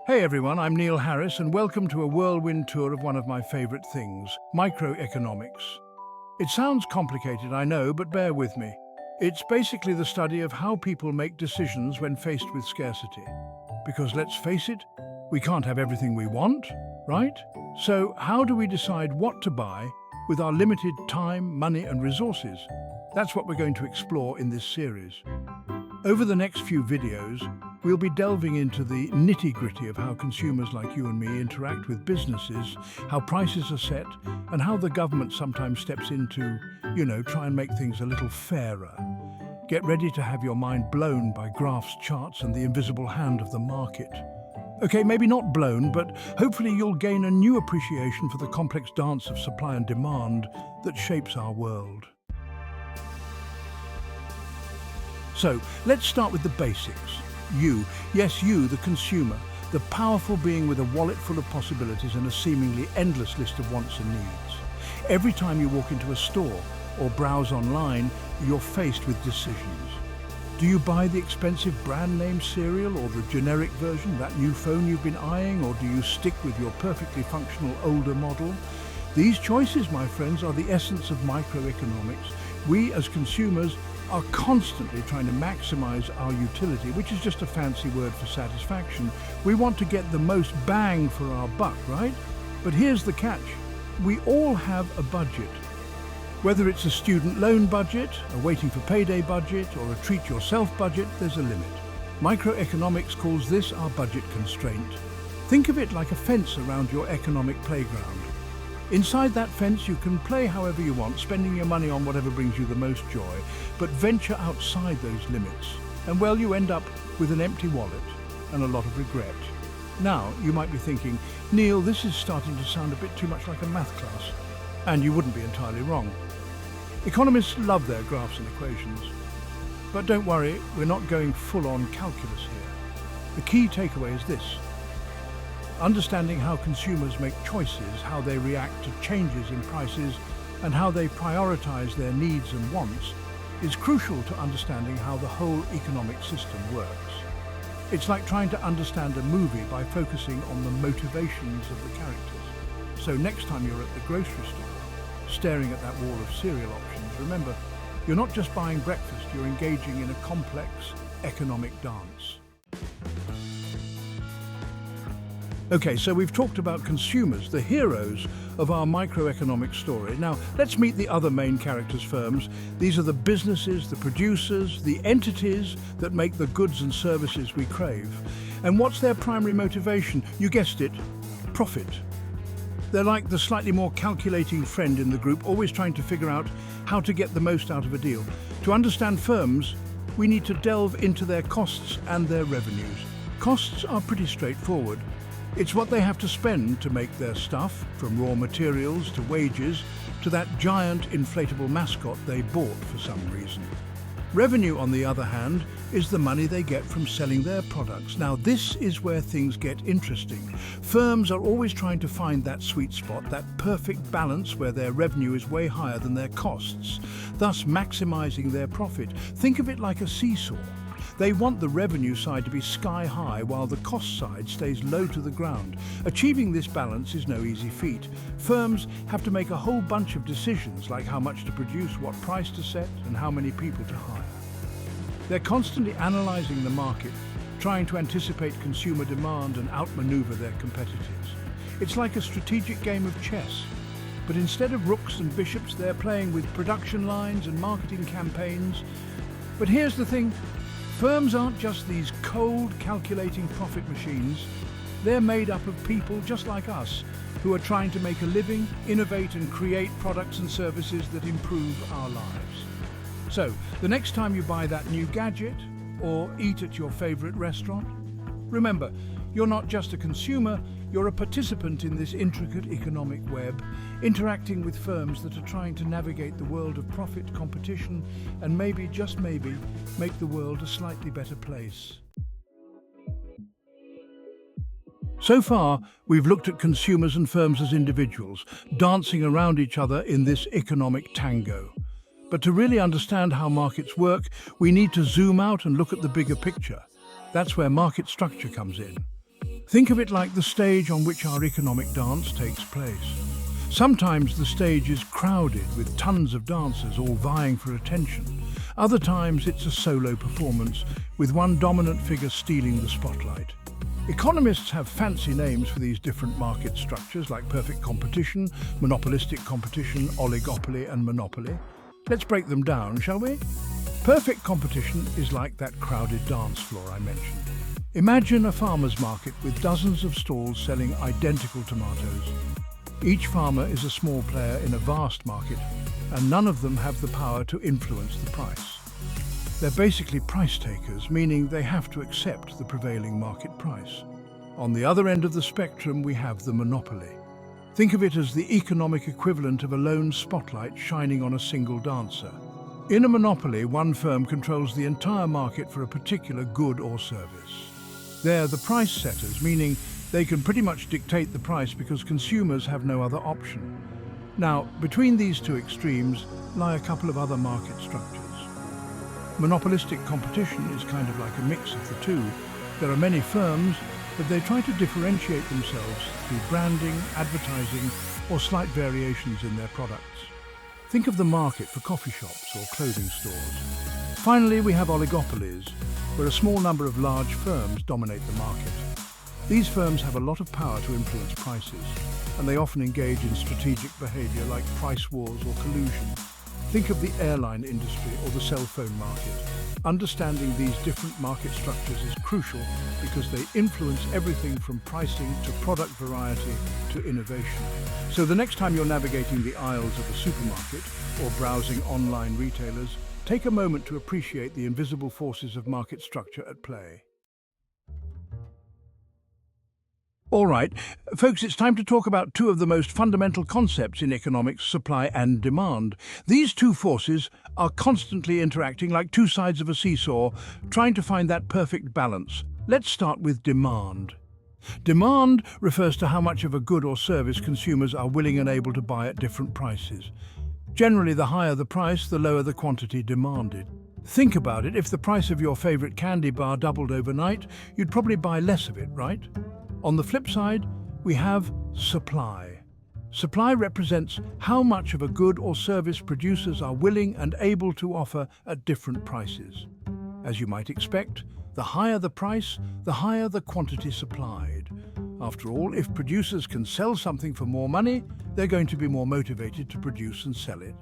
Hey everyone, I'm Neil Harris and welcome to a whirlwind tour of one of my favorite things, microeconomics. It sounds complicated, I know, but bear with me. It's basically the study of how people make decisions when faced with scarcity. Because let's face it, we can't have everything we want, right? So how do we decide what to buy with our limited time, money and resources? That's what we're going to explore in this series. Over the next few videos, we'll be delving into the nitty-gritty of how consumers like you and me interact with businesses, how prices are set, and how the government sometimes steps in to, try and make things a little fairer. Get ready to have your mind blown by graphs, charts, and the invisible hand of the market. Okay, maybe not blown, but hopefully you'll gain a new appreciation for the complex dance of supply and demand that shapes our world. So, let's start with the basics. You, yes you, the consumer, the powerful being with a wallet full of possibilities and a seemingly endless list of wants and needs. Every time you walk into a store or browse online, you're faced with decisions. Do you buy the expensive brand name cereal or the generic version, that new phone you've been eyeing, or do you stick with your perfectly functional older model? These choices, my friends, are the essence of microeconomics. We as consumers are constantly trying to maximize our utility, which is just a fancy word for satisfaction. We want to get the most bang for our buck, right? But here's the catch. We all have a budget. Whether it's a student loan budget, a waiting for payday budget, or a treat yourself budget, there's a limit. Microeconomics calls this our budget constraint. Think of it like a fence around your economic playground. Inside that fence you can play however you want, spending your money on whatever brings you the most joy, but venture outside those limits, and well, you end up with an empty wallet and a lot of regret. Now, you might be thinking, Neil, this is starting to sound a bit too much like a math class. And you wouldn't be entirely wrong. Economists love their graphs and equations. But don't worry, we're not going full-on calculus here. The key takeaway is this. Understanding how consumers make choices, how they react to changes in prices, and how they prioritize their needs and wants is crucial to understanding how the whole economic system works. It's like trying to understand a movie by focusing on the motivations of the characters. So next time you're at the grocery store, staring at that wall of cereal options, remember, you're not just buying breakfast, you're engaging in a complex economic dance. Okay, so we've talked about consumers, the heroes of our microeconomic story. Now, let's meet the other main characters' firms. These are the businesses, the producers, the entities that make the goods and services we crave. And what's their primary motivation? You guessed it, profit. They're like the slightly more calculating friend in the group, always trying to figure out how to get the most out of a deal. To understand firms, we need to delve into their costs and their revenues. Costs are pretty straightforward. It's what they have to spend to make their stuff, from raw materials to wages, to that giant inflatable mascot they bought for some reason. Revenue, on the other hand, is the money they get from selling their products. Now, this is where things get interesting. Firms are always trying to find that sweet spot, that perfect balance where their revenue is way higher than their costs, thus maximizing their profit. Think of it like a seesaw. They want the revenue side to be sky high while the cost side stays low to the ground. Achieving this balance is no easy feat. Firms have to make a whole bunch of decisions, like how much to produce, what price to set, and how many people to hire. They're constantly analysing the market, trying to anticipate consumer demand and outmaneuver their competitors. It's like a strategic game of chess. But instead of rooks and bishops, they're playing with production lines and marketing campaigns. But here's the thing. Firms aren't just these cold, calculating profit machines. They're made up of people just like us, who are trying to make a living, innovate and create products and services that improve our lives. So, the next time you buy that new gadget, or eat at your favorite restaurant, remember, you're not just a consumer, you're a participant in this intricate economic web, interacting with firms that are trying to navigate the world of profit, competition, and maybe, just maybe, make the world a slightly better place. So far, we've looked at consumers and firms as individuals, dancing around each other in this economic tango. But to really understand how markets work, we need to zoom out and look at the bigger picture. That's where market structure comes in. Think of it like the stage on which our economic dance takes place. Sometimes the stage is crowded with tons of dancers all vying for attention. Other times it's a solo performance with one dominant figure stealing the spotlight. Economists have fancy names for these different market structures like perfect competition, monopolistic competition, oligopoly and monopoly. Let's break them down, shall we? Perfect competition is like that crowded dance floor I mentioned. Imagine a farmer's market with dozens of stalls selling identical tomatoes. Each farmer is a small player in a vast market, and none of them have the power to influence the price. They're basically price takers, meaning they have to accept the prevailing market price. On the other end of the spectrum, we have the monopoly. Think of it as the economic equivalent of a lone spotlight shining on a single dancer. In a monopoly, one firm controls the entire market for a particular good or service. They're the price setters, meaning they can pretty much dictate the price because consumers have no other option. Now, between these two extremes lie a couple of other market structures. Monopolistic competition is kind of like a mix of the two. There are many firms, but they try to differentiate themselves through branding, advertising, or slight variations in their products. Think of the market for coffee shops or clothing stores. Finally, we have oligopolies, where a small number of large firms dominate the market. These firms have a lot of power to influence prices, and they often engage in strategic behavior like price wars or collusion. Think of the airline industry or the cell phone market. Understanding these different market structures is crucial because they influence everything from pricing to product variety to innovation. So the next time you're navigating the aisles of a supermarket or browsing online retailers, take a moment to appreciate the invisible forces of market structure at play. All right, folks, it's time to talk about two of the most fundamental concepts in economics, supply and demand. These two forces are constantly interacting like two sides of a seesaw, trying to find that perfect balance. Let's start with demand. Demand refers to how much of a good or service consumers are willing and able to buy at different prices. Generally, the higher the price, the lower the quantity demanded. Think about it, if the price of your favorite candy bar doubled overnight, you'd probably buy less of it, right? On the flip side, we have supply. Supply represents how much of a good or service producers are willing and able to offer at different prices. As you might expect, the higher the price, the higher the quantity supplied. After all, if producers can sell something for more money, they're going to be more motivated to produce and sell it.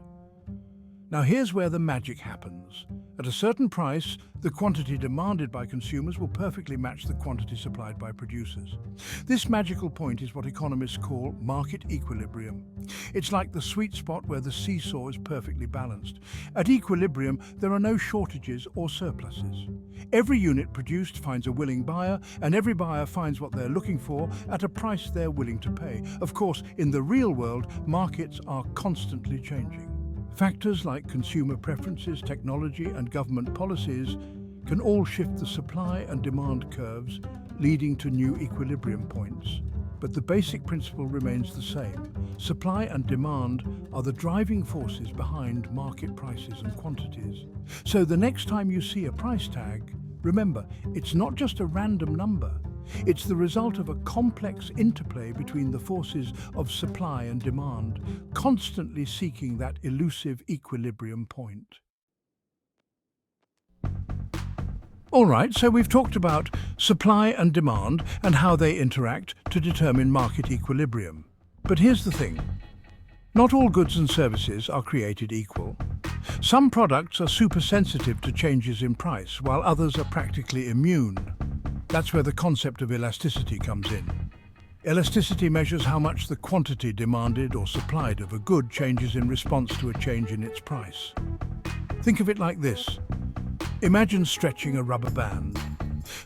Now here's where the magic happens. At a certain price, the quantity demanded by consumers will perfectly match the quantity supplied by producers. This magical point is what economists call market equilibrium. It's like the sweet spot where the seesaw is perfectly balanced. At equilibrium, there are no shortages or surpluses. Every unit produced finds a willing buyer, and every buyer finds what they're looking for at a price they're willing to pay. Of course, in the real world, markets are constantly changing. Factors like consumer preferences, technology, and government policies can all shift the supply and demand curves, leading to new equilibrium points. But the basic principle remains the same. Supply and demand are the driving forces behind market prices and quantities. So the next time you see a price tag, remember, it's not just a random number. It's the result of a complex interplay between the forces of supply and demand, constantly seeking that elusive equilibrium point. All right, so we've talked about supply and demand and how they interact to determine market equilibrium. But here's the thing. Not all goods and services are created equal. Some products are super sensitive to changes in price, while others are practically immune. That's where the concept of elasticity comes in. Elasticity measures how much the quantity demanded or supplied of a good changes in response to a change in its price. Think of it like this. Imagine stretching a rubber band.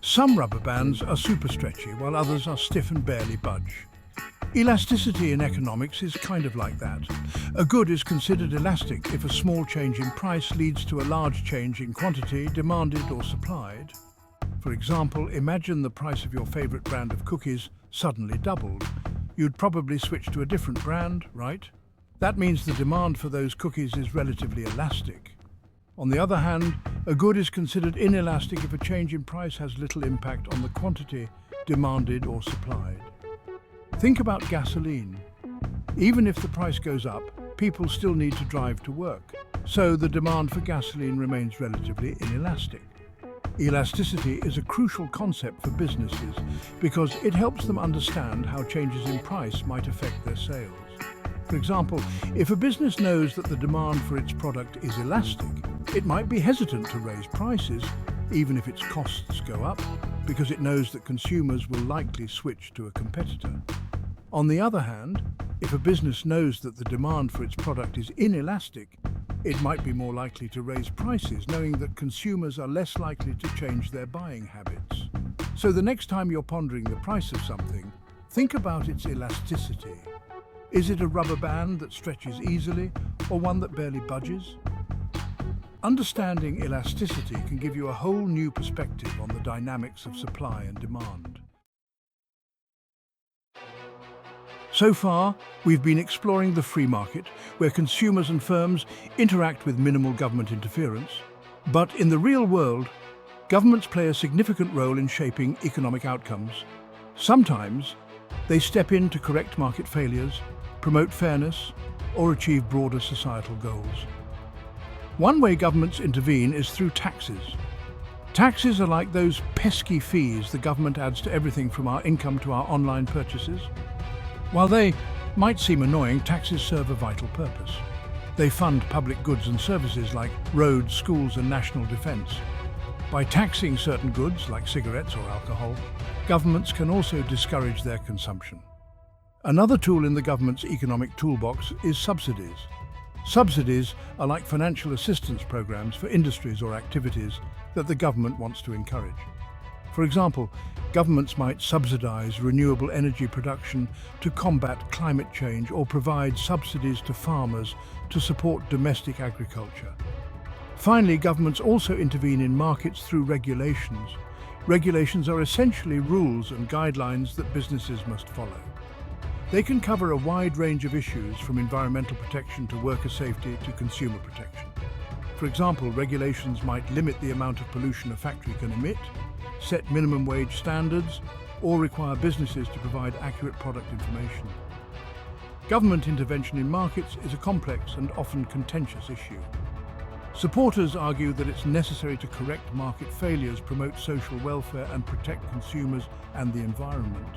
Some rubber bands are super stretchy, while others are stiff and barely budge. Elasticity in economics is kind of like that. A good is considered elastic if a small change in price leads to a large change in quantity demanded or supplied. For example, imagine the price of your favorite brand of cookies suddenly doubled. You'd probably switch to a different brand, right? That means the demand for those cookies is relatively elastic. On the other hand, A good is considered inelastic if a change in price has little impact on the quantity demanded or supplied. Think about gasoline. Even if the price goes up, people still need to drive to work, so the demand for gasoline remains relatively inelastic. Elasticity is a crucial concept for businesses because it helps them understand how changes in price might affect their sales. For example, if a business knows that the demand for its product is elastic, it might be hesitant to raise prices, even if its costs go up, because it knows that consumers will likely switch to a competitor. On the other hand, if a business knows that the demand for its product is inelastic, it might be more likely to raise prices, knowing that consumers are less likely to change their buying habits. So the next time you're pondering the price of something, think about its elasticity. Is it a rubber band that stretches easily, or one that barely budges? Understanding elasticity can give you a whole new perspective on the dynamics of supply and demand. So far, we've been exploring the free market, where consumers and firms interact with minimal government interference. But in the real world, governments play a significant role in shaping economic outcomes. Sometimes, they step in to correct market failures, promote fairness, or achieve broader societal goals. One way governments intervene is through taxes. Taxes are like those pesky fees the government adds to everything from our income to our online purchases. While they might seem annoying, taxes serve a vital purpose. They fund public goods and services like roads, schools, and national defense. By taxing certain goods, like cigarettes or alcohol, governments can also discourage their consumption. Another tool in the government's economic toolbox is subsidies. Subsidies are like financial assistance programs for industries or activities that the government wants to encourage. For example, governments might subsidize renewable energy production to combat climate change or provide subsidies to farmers to support domestic agriculture. Finally, governments also intervene in markets through regulations. Regulations are essentially rules and guidelines that businesses must follow. They can cover a wide range of issues, from environmental protection to worker safety to consumer protection. For example, regulations might limit the amount of pollution a factory can emit, set minimum wage standards, or require businesses to provide accurate product information. Government intervention in markets is a complex and often contentious issue. Supporters argue that it's necessary to correct market failures, promote social welfare, and protect consumers and the environment.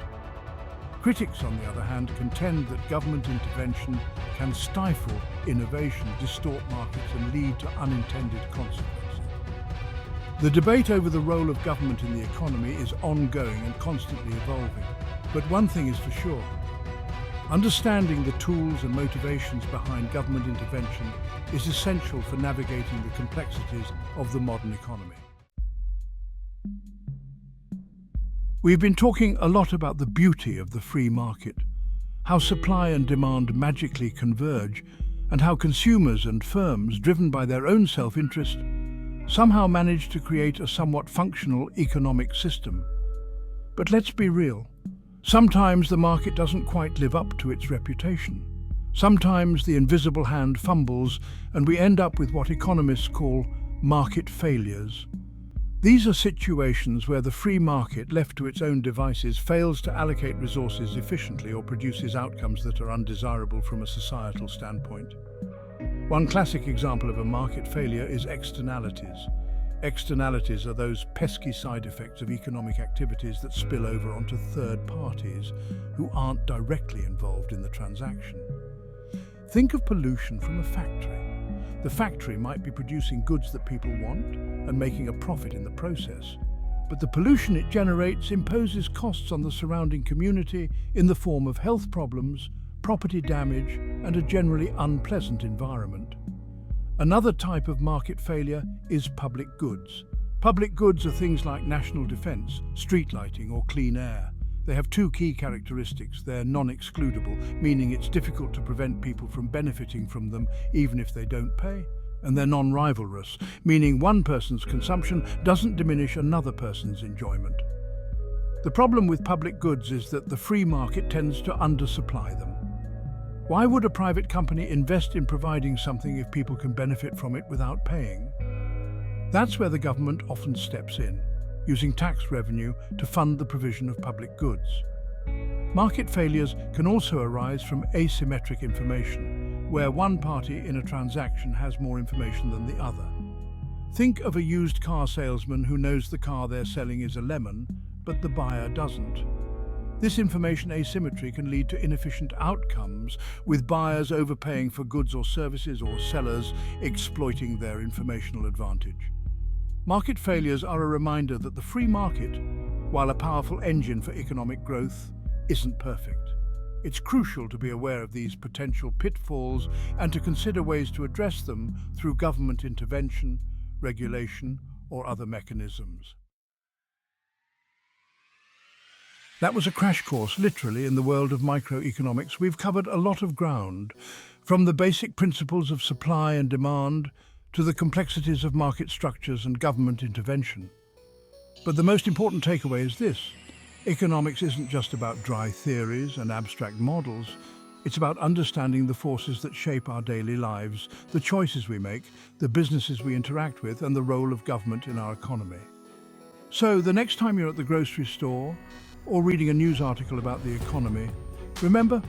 Critics, on the other hand, contend that government intervention can stifle innovation, distort markets, and lead to unintended consequences. The debate over the role of government in the economy is ongoing and constantly evolving. But one thing is for sure: understanding the tools and motivations behind government intervention is essential for navigating the complexities of the modern economy. We've been talking a lot about the beauty of the free market, how supply and demand magically converge, and how consumers and firms, driven by their own self-interest, somehow manage to create a somewhat functional economic system. But let's be real. Sometimes the market doesn't quite live up to its reputation. Sometimes the invisible hand fumbles, and we end up with what economists call market failures. These are situations where the free market, left to its own devices, fails to allocate resources efficiently or produces outcomes that are undesirable from a societal standpoint. One classic example of a market failure is externalities. Externalities are those pesky side effects of economic activities that spill over onto third parties who aren't directly involved in the transaction. Think of pollution from a factory. The factory might be producing goods that people want and making a profit in the process, but the pollution it generates imposes costs on the surrounding community in the form of health problems, property damage, and a generally unpleasant environment. Another type of market failure is public goods. Public goods are things like national defense, street lighting, or clean air. They have two key characteristics. They're non-excludable, meaning it's difficult to prevent people from benefiting from them even if they don't pay. And they're non-rivalrous, meaning one person's consumption doesn't diminish another person's enjoyment. The problem with public goods is that the free market tends to undersupply them. Why would a private company invest in providing something if people can benefit from it without paying? That's where the government often steps in, using tax revenue to fund the provision of public goods. Market failures can also arise from asymmetric information, where one party in a transaction has more information than the other. Think of a used car salesman who knows the car they're selling is a lemon, but the buyer doesn't. This information asymmetry can lead to inefficient outcomes, with buyers overpaying for goods or services or sellers exploiting their informational advantage. Market failures are a reminder that the free market, while a powerful engine for economic growth, isn't perfect. It's crucial to be aware of these potential pitfalls and to consider ways to address them through government intervention, regulation, or other mechanisms. That was a crash course, literally, in the world of microeconomics. We've covered a lot of ground, from the basic principles of supply and demand to the complexities of market structures and government intervention. But the most important takeaway is this: economics isn't just about dry theories and abstract models. It's about understanding the forces that shape our daily lives, the choices we make, the businesses we interact with, and the role of government in our economy. So, the next time you're at the grocery store or reading a news article about the economy, remember,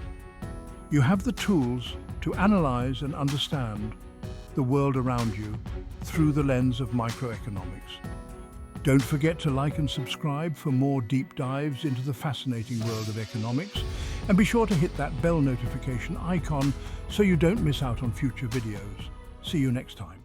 you have the tools to analyze and understand the world around you through the lens of microeconomics. Don't forget to like and subscribe for more deep dives into the fascinating world of economics, and be sure to hit that bell notification icon so you don't miss out on future videos. See you next time.